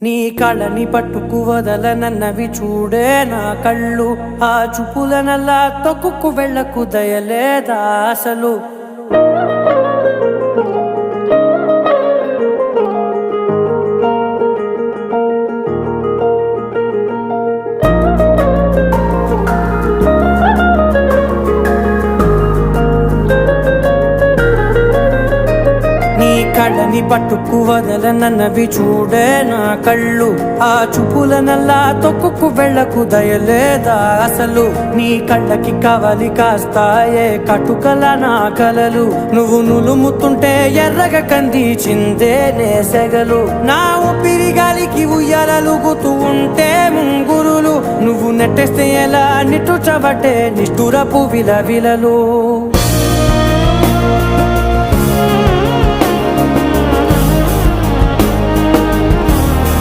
నీ కళని పట్టుకు వదలనన్నవి చూడే నా కళ్ళు, ఆ చూపులనల్లా తొక్కుకు వెళ్ళకు దయలేదా అసలు. కళ్ళని పట్టుకు వదలనన్నవి చూడే నా కళ్ళు, ఆ చూపులనల్లా తొక్కుకు వెళ్ళకు దయలేదా అసలు. నీ కళ్ళకి కవలి కాస్తాయే కటుకల నా కలలు, నువ్వు నులుముతుంటే ఎర్రగ కంది చిందే నేసెగలు. నా ఊపిరి గాలికి ఉయ్యాలలుగుతూ ఉంటే ముంగురులు, నువ్వు నెట్టేస్తే ఎలా నిట్టుచబట్టే నిష్ఠురపు విలవిలలు.